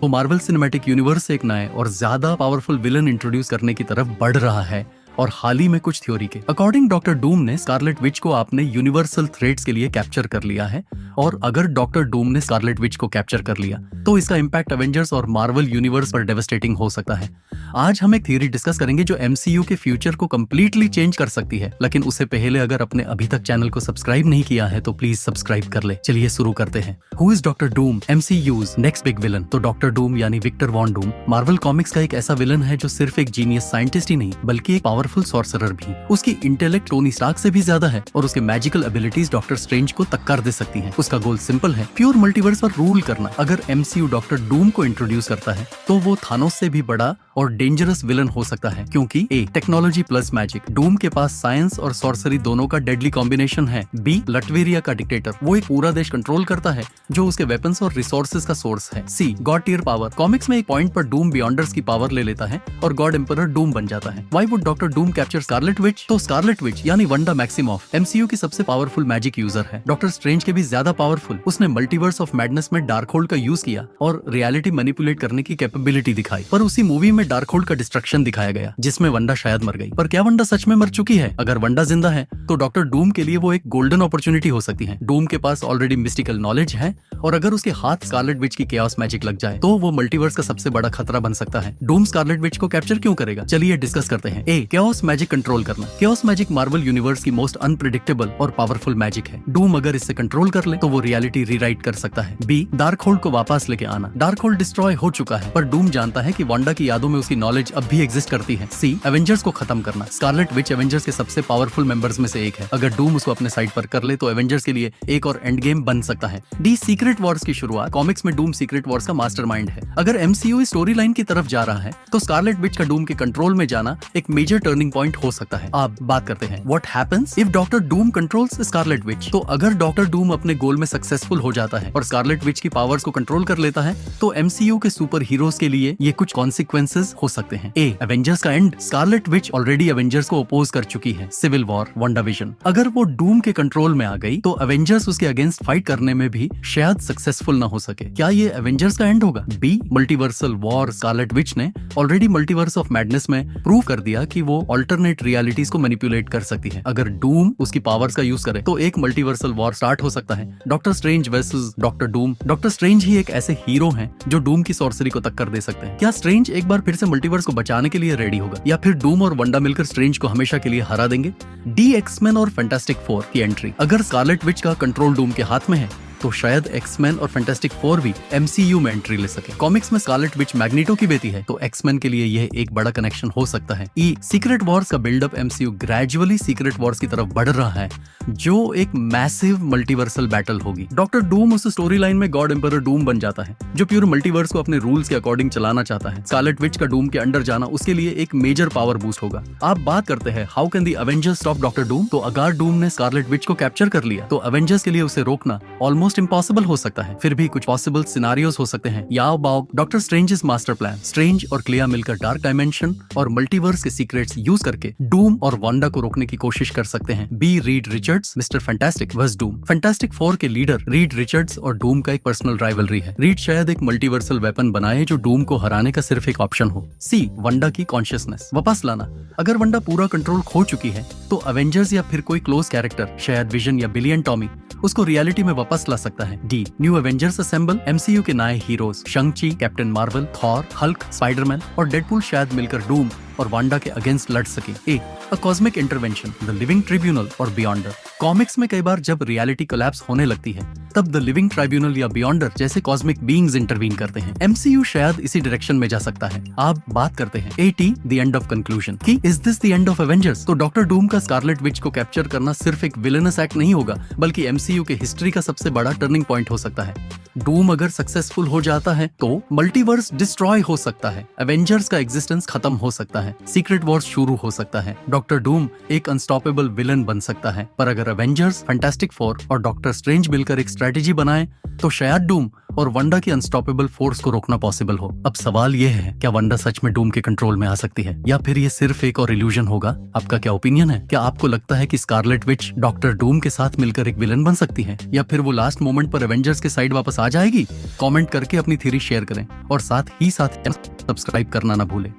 वो Marvel cinematic universe से एक नए और ज्यादा पावरफुल विलन इंट्रोड्यूस करने की तरफ बढ़ रहा है। और हाल ही में कुछ थ्योरी के अकॉर्डिंग डॉक्टर डूम ने स्कारलेट विच को आपने यूनिवर्सल थ्रेड्स के लिए कैप्चर कर लिया है। और अगर डॉक्टर डूम ने स्कारलेट विच को कैप्चर कर लिया तो इसका इम्पैक्ट एवेंजर्स और मार्वल यूनिवर्स पर डेवास्टेटिंग हो सकता है। आज हम एक थ्योरी डिस्कस करेंगे जो एमसीयू के फ्यूचर को कंप्लीटली चेंज कर सकती है। लेकिन उससे पहले अगर आपने अभी तक चैनल को सब्सक्राइब नहीं किया है तो प्लीज सब्सक्राइब कर ले। चलिए शुरू करते हैं। Who is Doctor Doom, MCU's next big villain? तो डॉक्टर डूम यानी Victor von Doom Marvel Comics का एक ऐसा विलन है जो सिर्फ एक जीनियस साइंटिस्ट ही नहीं बल्कि एक पावरफुल सॉर्सरर भी। उसकी इंटेलेक्ट टोनी स्टार्क से भी ज्यादा है और उसके मैजिकल एबिलिटीज डॉक्टर स्ट्रेंज को टक्कर दे सकती हैं। उसका गोल सिंपल है, प्योर मल्टीवर्स पर रूल करना। अगर एमसीयू डॉक्टर डूम को इंट्रोड्यूस करता है तो वो थानोस से भी बड़ा और डेंजरस विलन हो सकता है, क्योंकि ए टेक्नोलॉजी प्लस मैजिक, डूम के पास साइंस और सॉर्सरी दोनों का डेडली कॉम्बिनेशन है। बी लटवेरिया का डिक्टेटर, वो एक पूरा देश कंट्रोल करता है जो उसके वेपन्स और रिसोर्सेज का सोर्स है। सी गॉड टियर पावर, कॉमिक्स में एक पॉइंट पर डूम बियॉन्डर्स की पावर ले लेता है और गॉड एम्परर डूम बन जाता है। Why would doctor Doom capture Scarlet Witch? तो स्कारलेट विच यानी वंडा मैक्सिमॉफ एमसीयू की सबसे पावरफुल मैजिक यूजर है। डॉक्टर स्ट्रेंज के भी ज्यादा पावरफुल। उसने मल्टीवर्स ऑफ मैडनेस में डार्क होल्ड का यूज किया और रियलिटी मैनिपुलेट करने की कैपेबिलिटी दिखाई। पर उसी मूवी में डार्क होल्ड का डिस्ट्रक्शन दिखाया गया जिसमें वंडा शायद मर गई। पर क्या वंडा सच में मर चुकी है? अगर वंडा जिंदा है तो डॉक्टर डूम के लिए वो एक गोल्डन अपॉर्चुनिटी हो सकती है। डूम के पास ऑलरेडी मिस्टिकल नॉलेज है और अगर उसके हाथ स्कारलेट विच की केओस मैजिक लग जाए तो वो मल्टीवर्स का सबसे बड़ा खतरा बन सकता है। डूम स्कारलेट विच को कैप्चर क्यों करेगा? चलिए डिस्कस करते हैं। ए केओस मैजिक कंट्रोल करना। केओस मैजिक मार्वल यूनिवर्स की मोस्ट अनप्रेडिक्टेबल और पावरफुल मैजिक है। डूम अगर इससे कंट्रोल कर ले तो वो रियलिटी रीराइट कर सकता है। बी डार्क होल्ड को वापस लेके आना। डार्क होल्ड डिस्ट्रॉय हो चुका है पर डूम जानता है कि वांडा की यादों में उसकी नॉलेज अब भी एग्जिस्ट करती है। सी एवेंजर्स को खत्म करना। स्कारलेट विच एवेंजर्स के सबसे पावरफुल मेंबर्स में से एक है। अगर डूम उसको अपने साइड पर कर ले तो एवेंजर्स के लिए एक और एंड गेम बन सकता है। डी सीक्रेट वॉर्स की शुरुआत। कॉमिक्स में डूम सीक्रेट वॉर्स का मास्टरमाइंड है। अगर एमसीयू इस स्टोरी लाइन की तरफ जा रहा है तो स्कारलेट विच का डूम के कंट्रोल में जाना एक मेजर टर्निंग पॉइंट हो सकता है। अब बात करते हैं what happens if doctor Doom controls Scarlet Witch. तो अगर डॉक्टर डूम अपने गोल में सक्सेसफुल हो जाता है और स्कारलेट विच की पावर्स को कंट्रोल कर लेता है तो एमसीयू के सुपर हीरोज के लिए ये कुछ कॉन्सिक्वेंसेस हो सकते हैं। ए एवेंजर्स का end. Scarlet Witch already Avengers को अपोज कर चुकी है। Civil War, WandaVision. अगर वो डूम के कंट्रोल में आ गई तो एवेंजर्स उसके अगेंस्ट फाइट करने में भी शायद सक्सेसफुल ना हो सके। क्या ये एवेंजर्स का एंड होगा? B multiversal war. Scarlet Witch ने ऑलरेडी मल्टीवर्स ऑफ मैडनेस में प्रूव कर दिया कि वो अल्टरनेट रियलिटीज को मैनिपुलेट कर सकती है। अगर डूम उसकी पावर्स का यूज करे तो एक मल्टीवर्सल वॉर स्टार्ट हो सकता है। Doctor Strange versus Doctor Doom. Doctor Strange ही एक ऐसे हीरो हैं जो डूम की सॉर्सरी को टक्कर दे सकते हैं। क्या स्ट्रेंज एक बार फिर से मल्टीवर्स को बचाने के लिए रेडी होगा या फिर डूम और वंडा मिलकर स्ट्रेंज को हमेशा के लिए हरा देंगे? डी एक्समैन और फैंटास्टिक फोर की एंट्री। अगर स्कारलेट विच का कंट्रोल डूम के हाथ में है तो शायद एक्समैन और फैंटास्टिक फोर भी एमसीयू में एंट्री ले सके। कॉमिक्स में स्कारलेट विच मैग्नीटो की बेटी है तो एक्समैन के लिए यह एक बड़ा कनेक्शन हो सकता है। ई सीक्रेट वॉर्स का buildup. MCU gradually Secret Wars की तरफ बढ़ रहा है जो एक मैसिव मल्टीवर्सल बैटल होगी। डॉक्टर डूम उस स्टोरी लाइन में गॉड एम्परर डूम बन जाता है जो प्योर मल्टीवर्स को अपने रूल्स के अकॉर्डिंग चलाना चाहता है। स्कारलेट विच का डूम के अंडर जाना उसके लिए एक मेजर पावर बूस्ट होगा। आप बात करते हैं how can the Avengers stop doctor Doom? तो अगर डूम ने स्कारलेट विच को कैप्चर कर लिया तो एवेंजर्स के लिए उसे रोकना ऑलमोस्ट इम्पॉसिबल हो सकता है। फिर भी कुछ पॉसिबल सिनारियोज हो सकते हैं। याओ बाओ doctor strangest master plan. Strange और क्लिया मिलकर डार्क डायमेंशन और मल्टीवर्स के सीक्रेट्स यूज करके डूम और वांडा को रोकने की कोशिश कर सकते हैं। B Reed Richards Mister Fantastic versus Doom. Fantastic Four के लीडर रीड रिचर्ड्स और डूम का एक पर्सनल राइवलरी है। रीड शायद एक मल्टीवर्सल वेपन बनाए जो डूम को हराने का सिर्फ एक ऑप्शन हो। सी वंडा की कॉन्शियसनेस वापस लाना। अगर वंडा पूरा कंट्रोल खो चुकी है तो एवेंजर्स या फिर कोई क्लोज कैरेक्टर शायद विजन या बिलियन टॉमी उसको रियलिटी में वापस ला सकता है। The new Avengers assemble. MCU के नए heroes Shang-Chi, Captain Marvel, Thor, Hulk, Spiderman और डेडपूल शायद मिलकर डूम और वांडा के अगेंस्ट लड़ सके। A uh cosmic intervention, the living tribunal और बियॉन्डर। कॉमिक्स में कई बार जब रियलिटी कोलैप्स होने लगती है तब द लिविंग ट्राइब्यूनल या बियॉन्डर जैसे कॉस्मिक बीइंग्स इंटरवीन करते हैं। एमसीयू शायद इसी डायरेक्शन में जा सकता है। आप बात करते हैं at the end of conclusion की is this the end of Avengers? तो डॉक्टर डूम का स्कारलेट विच को कैप्चर करना सिर्फ एक विलेनस एक्ट नहीं होगा बल्कि एमसीयू के हिस्ट्री का सबसे बड़ा टर्निंग पॉइंट हो सकता है। डूम अगर सक्सेसफुल हो जाता है तो मल्टीवर्स डिस्ट्रॉय हो सकता है, एवेंजर्स का एग्जिस्टेंस खत्म हो सकता है है, सीक्रेट वॉर्स शुरू हो सकता है, डॉक्टर डूम एक अनस्टॉपेबल विलन बन सकता है। पर अगर एवेंजर्स, फैंटास्टिक फोर और डॉक्टर स्ट्रेंज मिलकर एक स्ट्रेटेजी बनाए तो शायद डूम और वंडा की अनस्टॉपेबल फोर्स को रोकना पॉसिबल हो। अब सवाल यह है, क्या वंडा सच में डूम के कंट्रोल में आ सकती है या फिर ये सिर्फ एक और इल्यूजन होगा? आपका क्या ओपिनियन है? क्या आपको लगता है कि स्कारलेट विच डॉक्टर डूम के साथ मिलकर एक विलन बन सकती है या फिर वो लास्ट मोमेंट पर एवेंजर्स के साइड वापस आ जाएगी? कमेंट करके अपनी थ्योरी शेयर करें और साथ ही सब्सक्राइब करना ना भूलें।